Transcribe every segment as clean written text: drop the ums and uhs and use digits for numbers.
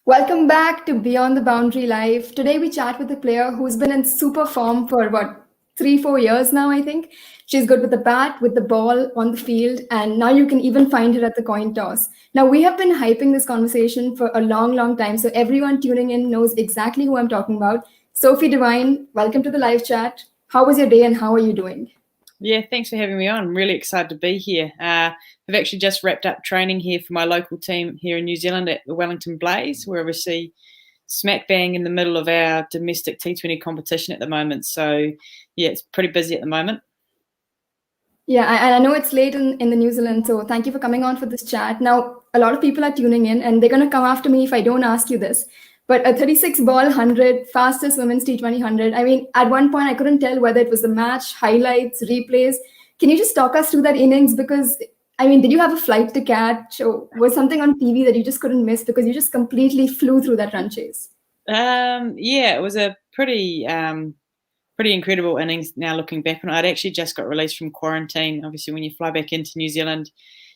Welcome back to Beyond the Boundary Live. Today we chat with a player who's been in super form for 3-4 years now, I think. She's good with the bat, with the ball, on the field, and now you can even find her at the coin toss. Now we have been hyping this conversation for a long time, so everyone tuning in knows exactly who I'm talking about. Sophie Devine, welcome to the live chat. How was your day and how are you doing? Yeah, thanks for having me on. I'm really excited to be here. I've actually just wrapped up training here for my local team here in New Zealand at the Wellington Blaze. We're obviously smack bang in the middle of our domestic T20 competition at the moment. So, yeah, it's pretty busy at the moment. Yeah, and I know it's late in the New Zealand, so thank you for coming on for this chat. Now, a lot of people are tuning in, and they're going to come after me if I don't ask you this. But a 36 ball 100, fastest women's T20 100. I mean, at one point, I couldn't tell whether it was the match, highlights, replays. Can you just talk us through that innings? Because, I mean, did you have a flight to catch, or was something on TV that you just couldn't miss because you just completely flew through that run chase? Yeah, it was a pretty incredible innings now looking back on it. I'd actually just got released from quarantine. Obviously, when you fly back into New Zealand,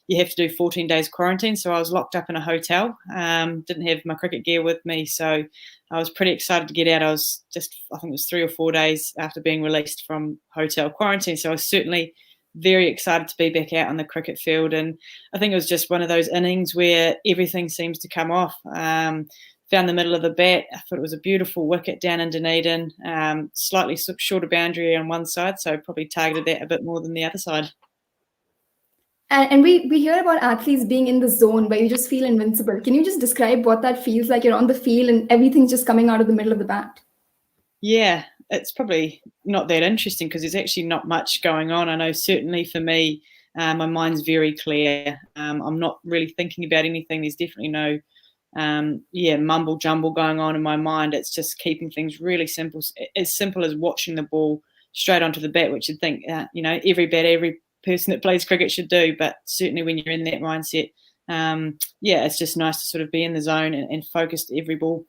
you have to do 14 days quarantine. So I was locked up in a hotel, didn't have my cricket gear with me. So I was pretty excited to get out. I think it was 3 or 4 days after being released from hotel quarantine. So I was certainly very excited to be back out on the cricket field. And I think it was just one of those innings where everything seems to come off. Found the middle of the bat. I thought it was a beautiful wicket down in Dunedin, slightly shorter boundary on one side, so probably targeted that a bit more than the other side. And we hear about athletes being in the zone where you just feel invincible. Can you just describe what that feels like? You're on the field and everything's just coming out of the middle of the bat. Yeah, it's probably not that interesting because there's actually not much going on. I know certainly for me, my mind's very clear. I'm not really thinking about anything. There's definitely no mumble jumble going on in my mind. It's just keeping things really simple as watching the ball straight onto the bat, which you'd think, every person that plays cricket should do. But certainly when you're in that mindset, it's just nice to sort of be in the zone and focused every ball.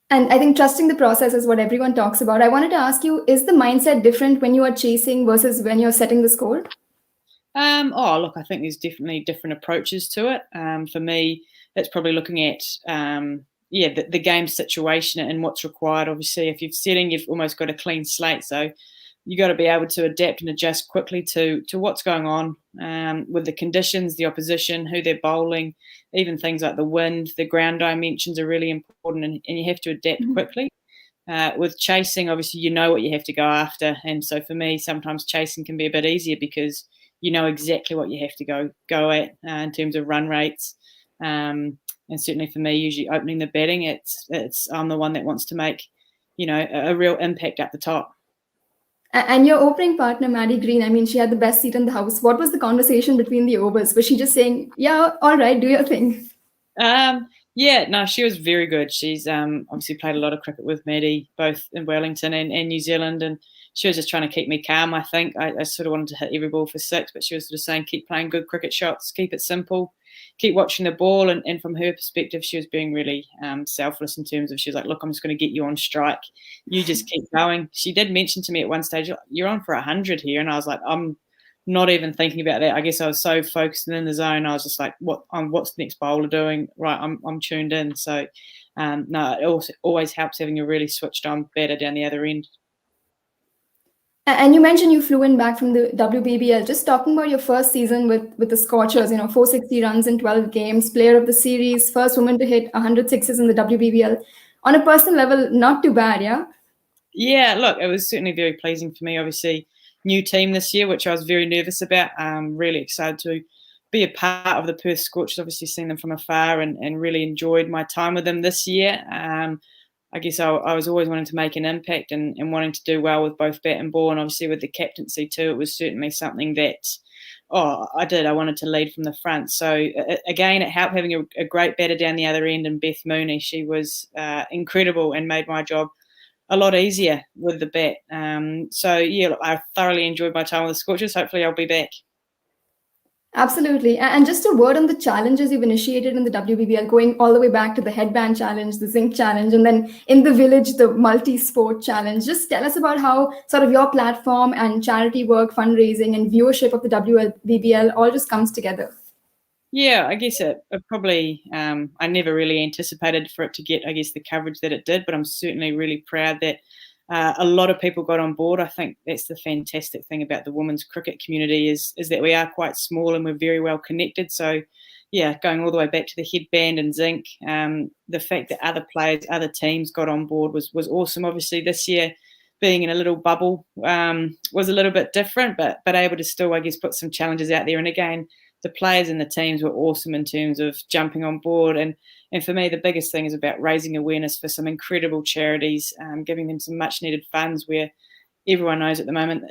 And I think trusting the process is what everyone talks about. I wanted to ask you, is the mindset different when you are chasing versus when you're setting the score? I think there's definitely different approaches to it. For me, it's probably looking at the game situation and what's required. Obviously, if you're setting, you've almost got a clean slate, so you got to be able to adapt and adjust quickly to what's going on with the conditions, the opposition, who they're bowling, even things like the wind, the ground dimensions are really important, and you have to adapt quickly. With chasing, obviously, you know what you have to go after, and so for me, sometimes chasing can be a bit easier because you know exactly what you have to go at in terms of run rates. And certainly for me, usually opening the batting, it's I'm the one that wants to make, a real impact at the top. And your opening partner, Maddie Green, I mean, she had the best seat in the house. What was the conversation between the overs? Was she just saying, yeah, all right, do your thing? She was very good. She's obviously played a lot of cricket with Maddie, both in Wellington and New Zealand, and she was just trying to keep me calm, I think. I sort of wanted to hit every ball for 6, but she was sort of saying, keep playing good cricket shots, keep it simple, keep watching the ball. And from her perspective, she was being really selfless in terms of, she was like, look, I'm just going to get you on strike. You just keep going. She did mention to me at one stage, you're on for 100 here. And I was like, I'm not even thinking about that. I guess I was so focused and in the zone. I was just like, what's the next bowler doing? Right, I'm tuned in. So, it always helps having a really switched on batter down the other end. And you mentioned you flew in back from the WBBL. Just talking about your first season with the Scorchers, 460 runs in 12 games, player of the series, first woman to hit 100 sixes in the WBBL. On a personal level, not too bad, yeah? Yeah, look, it was certainly very pleasing for me. Obviously, new team this year, which I was very nervous about. Really excited to be a part of the Perth Scorchers, obviously seen them from afar and really enjoyed my time with them this year. I guess I was always wanting to make an impact and wanting to do well with both bat and ball, and obviously with the captaincy too, it was certainly something that I wanted to lead from the front. So again, it helped having a great batter down the other end, and Beth Mooney. She was incredible and made my job a lot easier with the bat. I thoroughly enjoyed my time with the Scorchers. Hopefully I'll be back. Absolutely. And just a word on the challenges you've initiated in the WBBL, going all the way back to the headband challenge, the zinc challenge, and then in the village, the multi-sport challenge. Just tell us about how sort of your platform and charity work, fundraising, and viewership of the WBBL all just comes together. Yeah, I guess it probably, I never really anticipated for it to get, I guess, the coverage that it did, but I'm certainly really proud that a lot of people got on board. I think that's the fantastic thing about the women's cricket community is that we are quite small and we're very well connected. So, yeah, going all the way back to the headband and zinc, the fact that other players, other teams got on board was awesome. Obviously, this year being in a little bubble was a little bit different, but able to still, I guess, put some challenges out there. And again, the players and the teams were awesome in terms of jumping on board. And for me, the biggest thing is about raising awareness for some incredible charities, giving them some much needed funds where everyone knows at the moment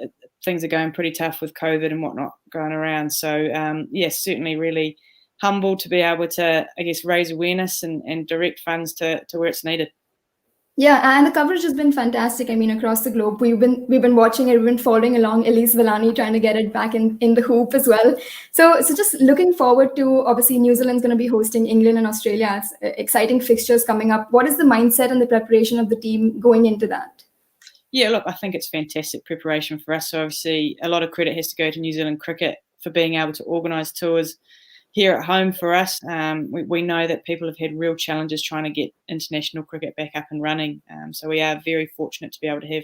things are going pretty tough with COVID and whatnot going around. So, yes, certainly really humbled to be able to, I guess, raise awareness and direct funds to where it's needed. Yeah, and the coverage has been fantastic. I mean, across the globe, we've been watching it, we've been following along. Elise Villani trying to get it back in the hoop as well. So just looking forward to, obviously New Zealand's going to be hosting England and Australia. It's exciting fixtures coming up. What is the mindset and the preparation of the team going into that? Yeah, look, I think it's fantastic preparation for us. So obviously, a lot of credit has to go to New Zealand Cricket for being able to organise tours here at home for us. We know that people have had real challenges trying to get international cricket back up and running. So we are very fortunate to be able to have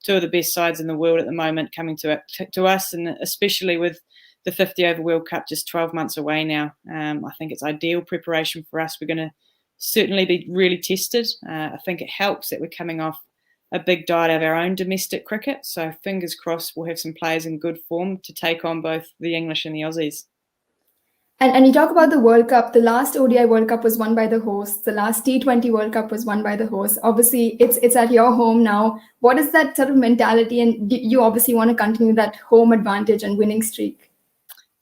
two of the best sides in the world at the moment coming to us, and especially with the 50 over World Cup just 12 months away now. I think it's ideal preparation for us. We're going to certainly be really tested. I think it helps that we're coming off a big diet of our own domestic cricket. So fingers crossed we'll have some players in good form to take on both the English and the Aussies. And you talk about the World Cup. The last ODI World Cup was won by the hosts. The last T20 World Cup was won by the hosts. Obviously, it's at your home now. What is that sort of mentality? And you obviously want to continue that home advantage and winning streak.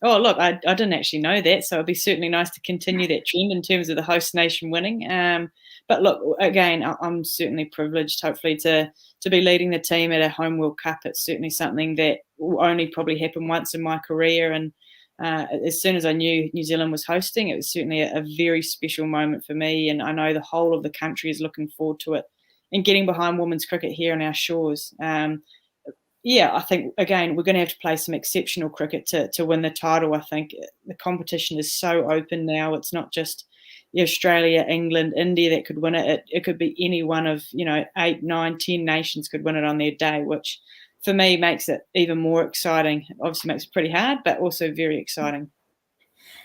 Oh, look, I didn't actually know that, so it'd be certainly nice to continue that trend in terms of the host nation winning. But look, again, I'm certainly privileged, hopefully, to be leading the team at a home World Cup. It's certainly something that will only probably happen once in my career, and as soon as I knew New Zealand was hosting, it was certainly a very special moment for me. And I know the whole of the country is looking forward to it and getting behind women's cricket here on our shores. Yeah, I think, again, we're going to have to play some exceptional cricket to win the title. I think the competition is so open now. It's not just Australia, England, India that could win it. It could be any one of, 8, 9, 10 nations could win it on their day, which for me makes it even more exciting. Obviously makes it pretty hard, but also very exciting.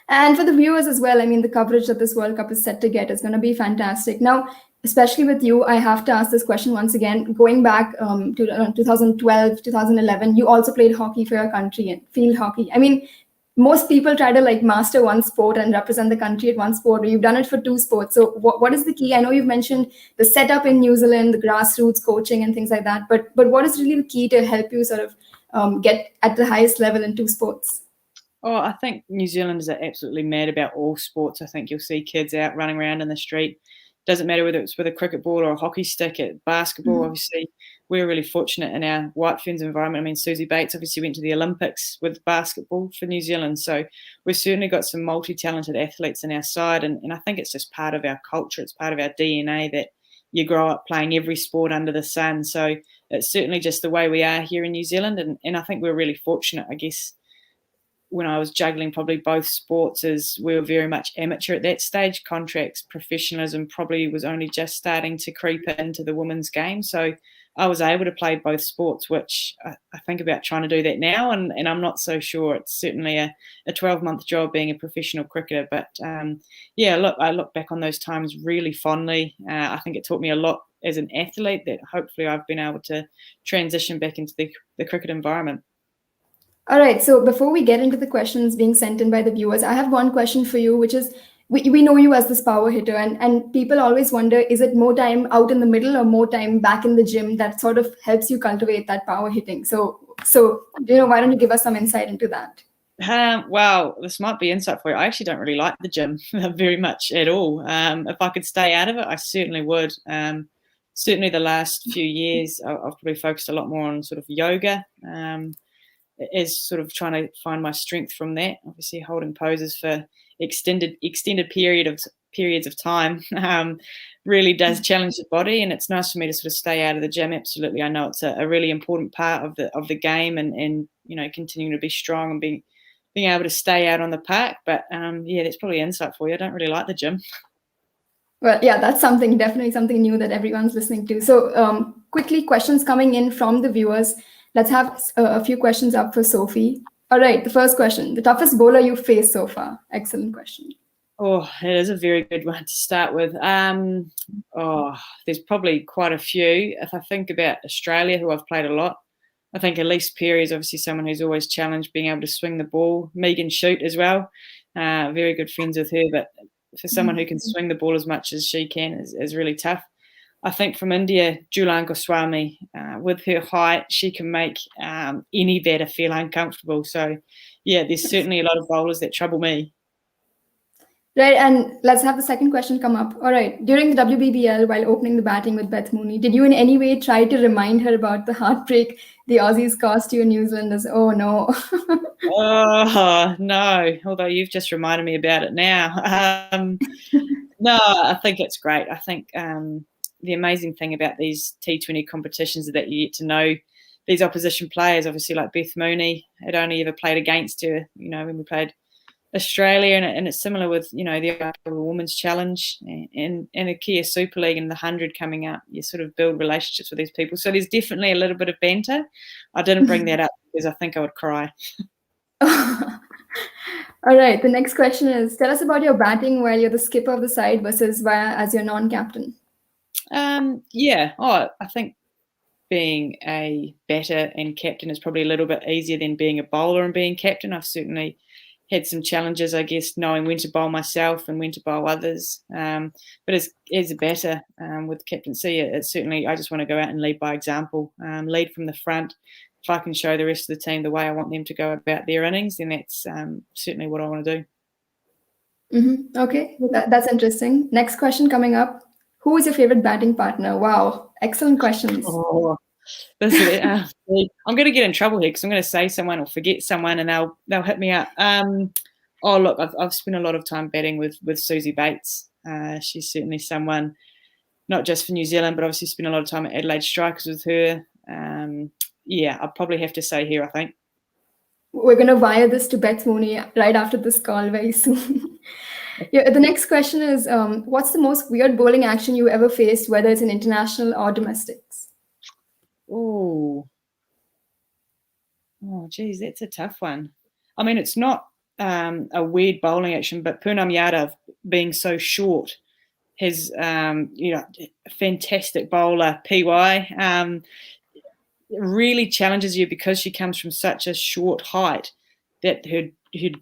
And for the viewers as well, I mean, the coverage that this World Cup is set to get is going to be fantastic. Now, especially with you, I have to ask this question once again. Going back to 2012, 2011, you also played hockey for your country and field hockey. I mean, most people try to master one sport and represent the country at one sport. You've done it for two sports. So what is the key? I know you've mentioned the setup in New Zealand, the grassroots coaching and things like that. But what is really the key to help you sort of get at the highest level in two sports? Oh, I think New Zealanders are absolutely mad about all sports. I think you'll see kids out running around in the street. Doesn't matter whether it's with a cricket ball or a hockey stick. At basketball, obviously, we're really fortunate in our White Ferns environment. I mean, Susie Bates obviously went to the Olympics with basketball for New Zealand. So we've certainly got some multi-talented athletes in our side. And I think it's just part of our culture. It's part of our DNA that you grow up playing every sport under the sun. So it's certainly just the way we are here in New Zealand. And I think we're really fortunate, I guess. When I was juggling probably both sports, as we were very much amateur at that stage. Contracts, professionalism probably was only just starting to creep into the women's game. So I was able to play both sports, which I think about trying to do that now. And I'm not so sure. It's certainly a 12-month job being a professional cricketer. But I look back on those times really fondly. I think it taught me a lot as an athlete that hopefully I've been able to transition back into the cricket environment. All right. So before we get into the questions being sent in by the viewers, I have one question for you, which is we know you as this power hitter, and people always wonder, is it more time out in the middle or more time back in the gym that sort of helps you cultivate that power hitting? So why don't you give us some insight into that? Well, this might be insight for you. I actually don't really like the gym very much at all. If I could stay out of it, I certainly would. Certainly the last few years, I've probably focused a lot more on sort of yoga. Is sort of trying to find my strength from that. Obviously, holding poses for extended periods of time really does challenge the body, and it's nice for me to sort of stay out of the gym. Absolutely, I know it's a really important part of the game, and continuing to be strong and be being able to stay out on the park. But yeah, that's probably insight for you. I don't really like the gym. Well, yeah, that's definitely something new that everyone's listening to. So quickly, questions coming in from the viewers. Let's have a few questions up for Sophie. All right, the first question, the toughest bowler you've faced so far? Excellent question. Oh, it is a very good one to start with. There's probably quite a few. If I think about Australia, who I've played a lot, I think Elise Perry is obviously someone who's always challenged being able to swing the ball. Megan Shute as well. Very good friends with her, but for someone who can swing the ball as much as she can is really tough. I think from India, Julan Goswami, with her height, she can make any batter feel uncomfortable. So, yeah, there's certainly a lot of bowlers that trouble me. Right, and let's have the second question come up. All right, during the WBBL, while opening the batting with Beth Mooney, did you in any way try to remind her about the heartbreak the Aussies caused you in New Zealand? Oh, no. Oh, no, although you've just reminded me about it now. No, I think it's great. I think the amazing thing about these T20 competitions is that you get to know these opposition players, obviously like Beth Mooney. I'd only ever played against her, when we played Australia, and it's similar with the Women's Challenge and the Kia Super League and the 100 coming up. You sort of build relationships with these people, so there's definitely a little bit of banter. I didn't bring that up because I think I would cry. All right, the next question is, tell us about your batting while you're the skipper of the side versus as your non-captain. I think being a batter and captain is probably a little bit easier than being a bowler and being captain. I've certainly had some challenges, I guess, knowing when to bowl myself and when to bowl others. But as a batter with captaincy, it's certainly, I just want to go out and lead by example, lead from the front. If I can show the rest of the team the way I want them to go about their innings, then that's certainly what I want to do. Okay, that's interesting. Next question coming up. Who is your favorite batting partner? Wow, excellent questions. Oh. I'm going to get in trouble here because I'm going to say someone or forget someone, and they'll hit me up. Look, I've spent a lot of time batting with Susie Bates. She's certainly someone, not just for New Zealand, but obviously spent a lot of time at Adelaide Strikers with her. I'll probably have to say her, I think. We're going to wire this to Beth Mooney right after this call very soon. The next question is, what's the most weird bowling action you ever faced, whether it's in international or domestics? Oh, geez, that's a tough one. I mean, it's not a weird bowling action, but Poonam Yadav, being so short, has a fantastic bowler, PY, really challenges you because she comes from such a short height that her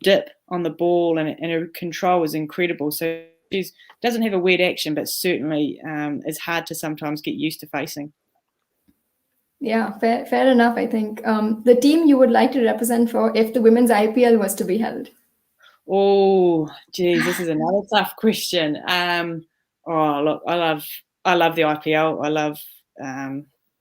dip on the ball and her control is incredible. So she doesn't have a weird action, but certainly is hard to sometimes get used to facing. Yeah, fair enough, I think. The team you would like to represent for if the women's IPL was to be held? Oh, geez, this is another tough question. Look, I love the IPL.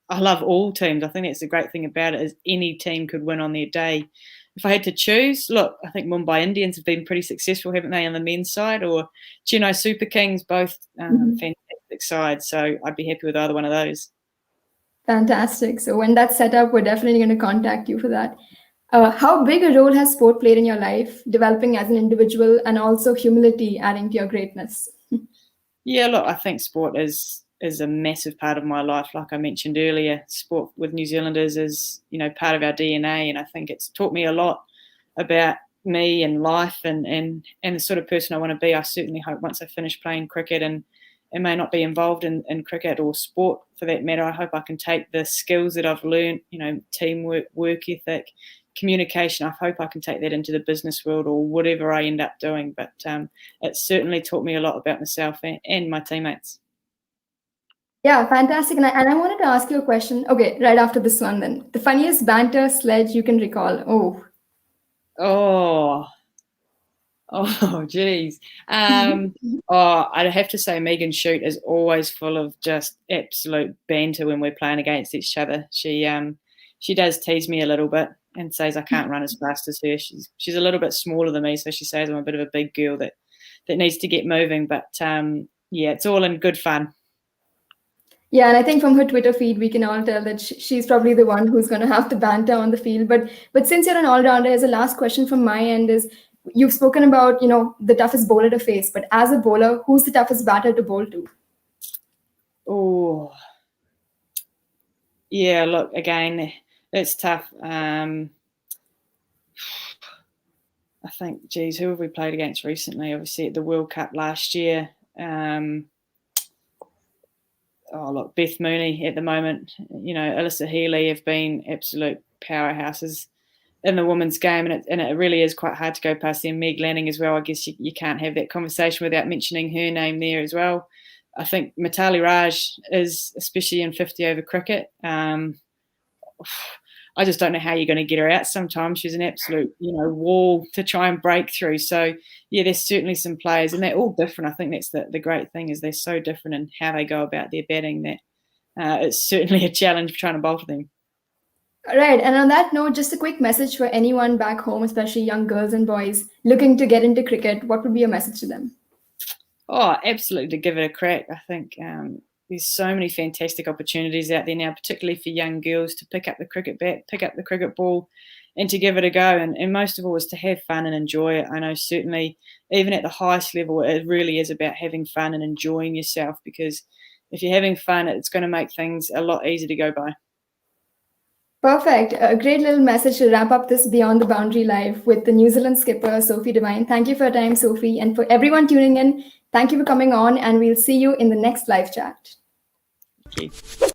I love all teams. I think that's the great thing about it is any team could win on their day. If I had to choose, look, I think Mumbai Indians have been pretty successful, haven't they, on the men's side, or Chennai Super Kings, both fantastic sides. So I'd be happy with either one of those. Fantastic. So when that's set up, we're definitely going to contact you for that. How big a role has sport played in your life, developing as an individual and also humility adding to your greatness? Yeah, look, I think sport is a massive part of my life. Like I mentioned earlier, sport with New Zealanders is, part of our DNA. And I think it's taught me a lot about me and life and the sort of person I want to be. I certainly hope once I finish playing cricket and may not be involved in cricket or sport for that matter, I hope I can take the skills that I've learned, teamwork, work ethic, communication. I hope I can take that into the business world or whatever I end up doing. But it certainly taught me a lot about myself and my teammates. Yeah, fantastic. And I wanted to ask you a question. Okay, right after this one then. The funniest banter sledge you can recall? Geez. I'd have to say Megan Shute is always full of just absolute banter when we're playing against each other. She does tease me a little bit and says I can't run as fast as her. She's a little bit smaller than me, so she says I'm a bit of a big girl that needs to get moving. But it's all in good fun. Yeah, and I think from her Twitter feed, we can all tell that she's probably the one who's going to have the banter on the field. But since you're an all-rounder, as a last question from my end is, you've spoken about, the toughest bowler to face, but as a bowler, who's the toughest batter to bowl to? Oh, yeah. Look, again, it's tough. I think, geez, who have we played against recently? Obviously at the World Cup last year. Beth Mooney at the moment. Alyssa Healy have been absolute powerhouses in the women's game, and it really is quite hard to go past them. Meg Lanning as well. I guess you can't have that conversation without mentioning her name there as well. I think Mitali Raj is, especially in 50 over cricket. I just don't know how you're going to get her out sometimes. She's an absolute, wall to try and break through. So, yeah, there's certainly some players, and they're all different. I think that's the great thing, is they're so different in how they go about their batting that it's certainly a challenge trying to bowl to them. Right. And on that note, just a quick message for anyone back home, especially young girls and boys looking to get into cricket. What would be your message to them? Oh, absolutely, to give it a crack. I think there's so many fantastic opportunities out there now, particularly for young girls, to pick up the cricket bat, pick up the cricket ball, and to give it a go. And most of all is to have fun and enjoy it. I know certainly even at the highest level, it really is about having fun and enjoying yourself, because if you're having fun, it's going to make things a lot easier to go by. Perfect. A great little message to wrap up this Beyond the Boundary Live with the New Zealand skipper, Sophie Devine. Thank you for your time, Sophie. And for everyone tuning in, thank you for coming on, and we'll see you in the next live chat. Thank you.